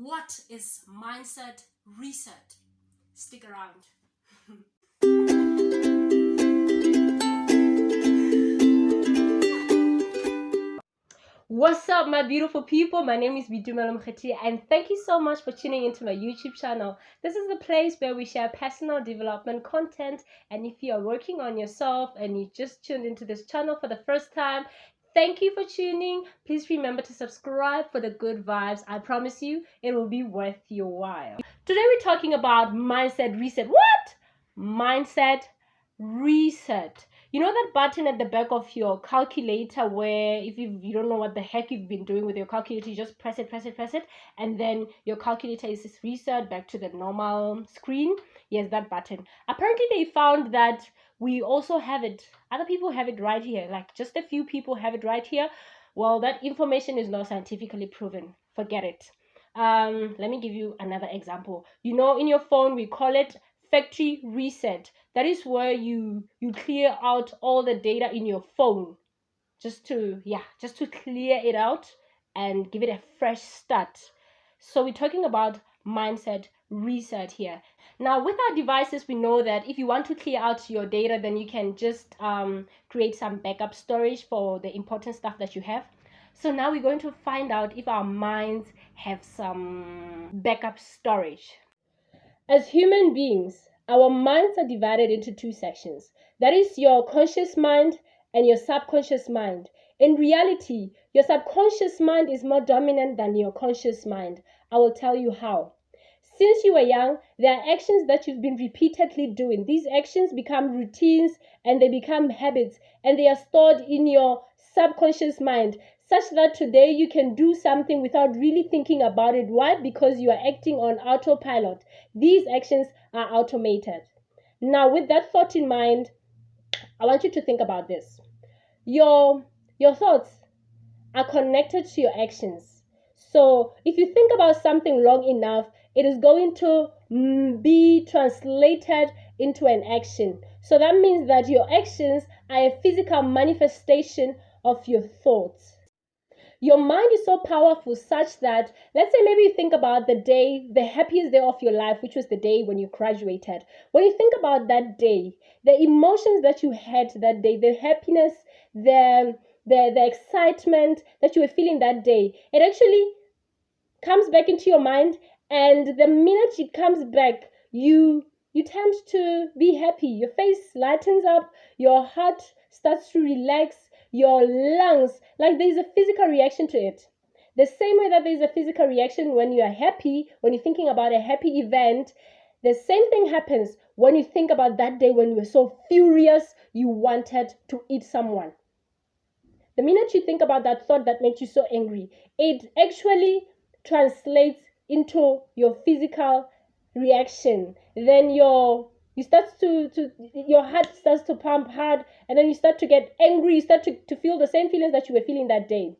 What is mindset reset? Stick around. What's up, my beautiful people? My name is Bidumelo Mkheti, and thank you so much for tuning into my YouTube channel. This is the place where we share personal development content, and if you are working on yourself and you just tuned into this channel for the first time, thank you for tuning. Please remember to subscribe for the good vibes. I promise you it will be worth your while. Today we're talking about mindset reset. What? Mindset reset. You know that button at the back of your calculator where if you don't know what the heck you've been doing with your calculator, you just press it, and then your calculator is reset back to the normal screen? Yes, that button. Apparently they found that we also have it. Other people have it right here. Like just a few people have it right here. Well, that information is not scientifically proven. Forget it. Let me give you another example. You know, in your phone we call it factory reset. That is where you clear out all the data in your phone just to clear it out and give it a fresh start. So we're talking about mindset reset here. Now with our devices, we know that if you want to clear out your data, then you can just create some backup storage for the important stuff that you have. So now we're going to find out if our minds have some backup storage. As human beings, our minds are divided into two sections. That is your conscious mind and your subconscious mind. In reality, your subconscious mind is more dominant than your conscious mind. I will tell you how. Since you were young, there are actions that you've been repeatedly doing. These actions become routines and they become habits, and they are stored in your subconscious mind, such that today you can do something without really thinking about it. Why? Because you are acting on autopilot. These actions are automated. Now, with that thought in mind, I want you to think about this. Your thoughts are connected to your actions. So if you think about something long enough, it is going to be translated into an action. So that means that your actions are a physical manifestation of your thoughts. Your mind is so powerful such that, let's say maybe you think about the day, the happiest day of your life, which was the day when you graduated. When you think about that day, the emotions that you had that day, the happiness, the excitement that you were feeling that day, it actually comes back into your mind, and the minute it comes back, you tend to be happy. Your face lightens up, your heart starts to relax, your lungs, like there's a physical reaction to it. The same way that there's a physical reaction when you are happy, when you're thinking about a happy event, the same thing happens when you think about that day when you were so furious you wanted to eat someone. The minute you think about that thought that made you so angry, it actually translates into your physical reaction. Then your heart starts to pump hard, and then you start to get angry. You start to feel the same feelings that you were feeling that day.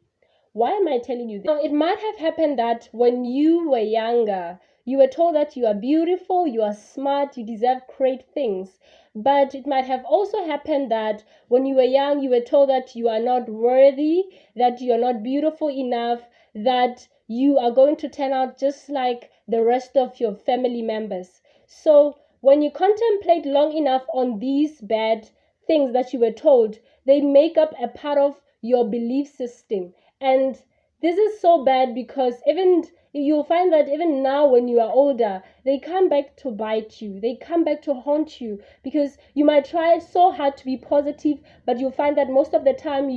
Why am I telling you this? Now, it might have happened that when you were younger, you were told that you are beautiful, you are smart, you deserve great things. But it might have also happened that when you were young, you were told that you are not worthy, that you are not beautiful enough, that you are going to turn out just like the rest of your family members. So when you contemplate long enough on these bad things that you were told, they make up a part of your belief system. And this is so bad because even you'll find that even now when you are older, they come back to bite you. They come back to haunt you because you might try so hard to be positive, but you'll find that most of the time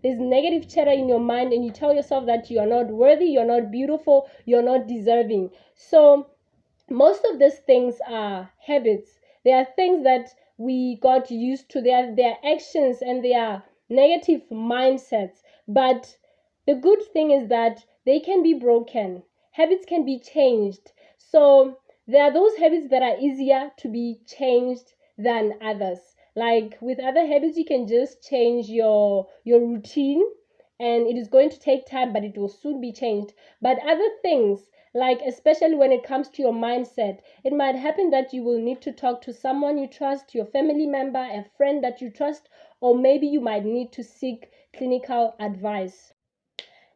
there's negative chatter in your mind, and you tell yourself that you are not worthy, you're not beautiful, you're not deserving. So most of these things are habits. They are things that we got used to. They are actions and they are negative mindsets. But the good thing is that they can be broken. Habits can be changed. So there are those habits that are easier to be changed than others. Like with other habits, you can just change your routine, and it is going to take time, but it will soon be changed. But other things, like especially when it comes to your mindset, it might happen that you will need to talk to someone you trust, your family member, a friend that you trust, or maybe you might need to seek clinical advice.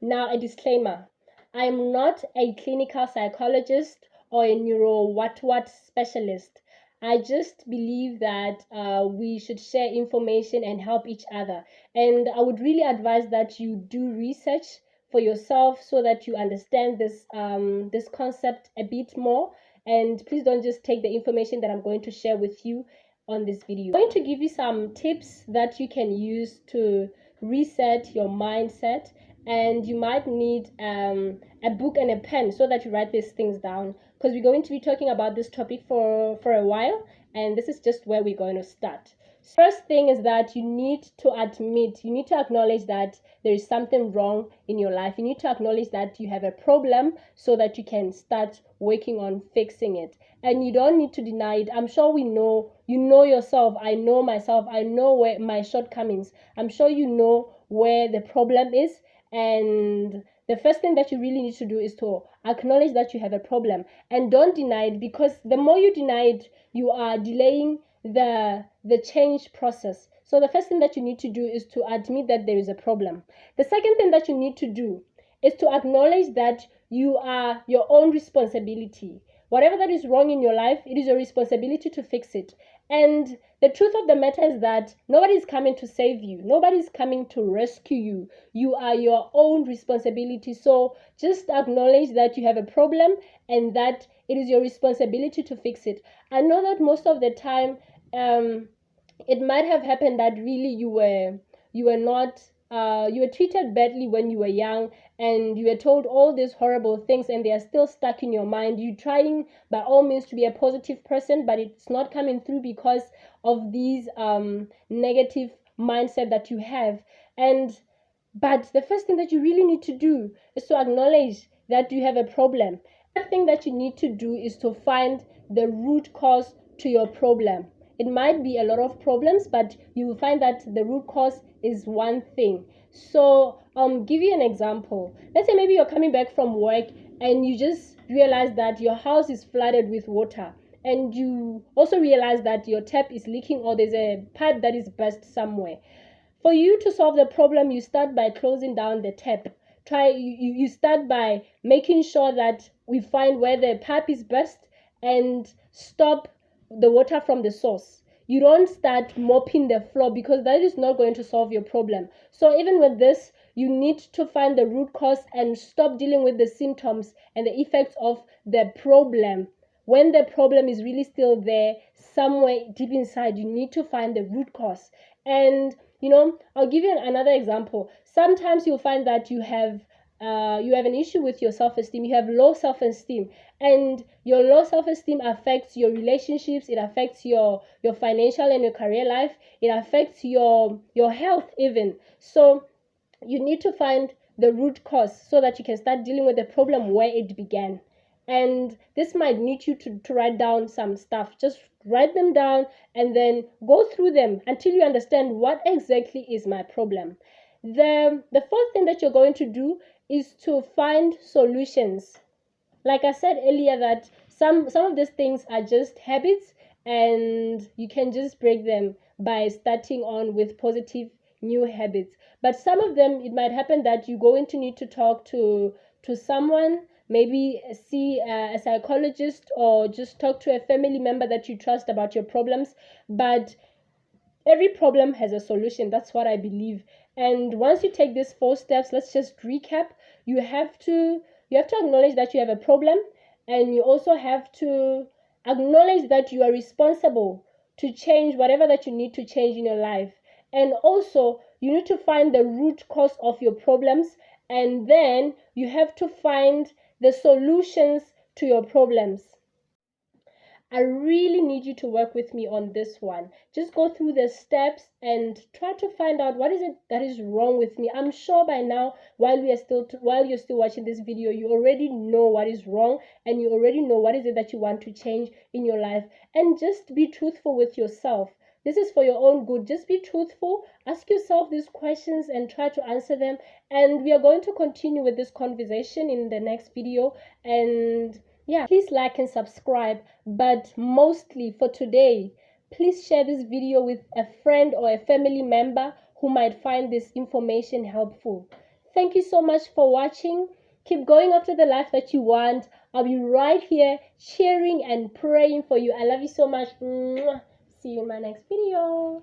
Now, a disclaimer. I'm not a clinical psychologist or a neuro what specialist. I just believe that we should share information and help each other. And I would really advise that you do research for yourself so that you understand this concept a bit more. And please don't just take the information that I'm going to share with you on this video. I'm going to give you some tips that you can use to reset your mindset, and you might need a book and a pen so that you write these things down, because we're going to be talking about this topic for a while, and this is just where we're going to start. First thing is that you need to acknowledge that there is something wrong in your life. You need to acknowledge that you have a problem so that you can start working on fixing it. And you don't need to deny it. I'm sure you know yourself. I know myself. I know where my shortcomings. I'm sure you know where the problem is. And the first thing that you really need to do is to acknowledge that you have a problem, and don't deny it, because the more you deny it, you are delaying the change process. So the first thing that you need to do is to admit that there is a problem. The second thing that you need to do is to acknowledge that you are your own responsibility. Whatever that is wrong in your life, it is your responsibility to fix it. And the truth of the matter is that nobody is coming to save you. Nobody is coming to rescue you. You are your own responsibility. So just acknowledge that you have a problem and that it is your responsibility to fix it. I know that most of the time, it might have happened that really you were not you were treated badly when you were young, and you were told all these horrible things, and they are still stuck in your mind. You're trying by all means to be a positive person, but it's not coming through because of these negative mindset that you have. But the first thing that you really need to do is to acknowledge that you have a problem. The thing that you need to do is to find the root cause to your problem. It might be a lot of problems, but you will find that the root cause is one thing. So give you an example. Let's say maybe you're coming back from work and you just realize that your house is flooded with water, and you also realize that your tap is leaking, or there's a pipe that is burst somewhere. For you to solve the problem, you start by closing down the tap. You start by making sure that we find where the pipe is burst and stop the water from the source. You don't start mopping the floor, because that is not going to solve your problem. So even with this, you need to find the root cause and stop dealing with the symptoms and the effects of the problem. When the problem is really still there somewhere deep inside, you need to find the root cause. And I'll give you another example. Sometimes you'll find that you have an issue with your self-esteem. You have low self-esteem, and your low self-esteem affects your relationships. It affects your financial and your career life. It affects your health even. So you need to find the root cause so that you can start dealing with the problem where it began. And this might need you to write down some stuff. Just write them down and then go through them until you understand what exactly is my problem. The fourth thing that you're going to do is to find solutions. Like I said earlier, that some of these things are just habits, and you can just break them by starting on with positive new habits. But some of them, it might happen that you're going to need to talk to someone, maybe see a psychologist, or just talk to a family member that you trust about your problems. But every problem has a solution. That's what I believe. And once you take these 4 steps, let's just recap. You have to acknowledge that you have a problem, and you also have to acknowledge that you are responsible to change whatever that you need to change in your life. And also, you need to find the root cause of your problems, and then you have to find the solutions to your problems. I really need you to work with me on this one. Just go through the steps and try to find out what is it that is wrong with me. I'm sure by now, while you're still watching this video, you already know what is wrong, and you already know what is it that you want to change in your life. And just be truthful with yourself. This is for your own good. Just be truthful. Ask yourself these questions and try to answer them. And we are going to continue with this conversation in the next video. And yeah, please like and subscribe. But mostly for today, please share this video with a friend or a family member who might find this information helpful. Thank you so much for watching. Keep going after the life that you want. I'll be right here cheering and praying for you. I love you so much. Mwah. See you in my next video.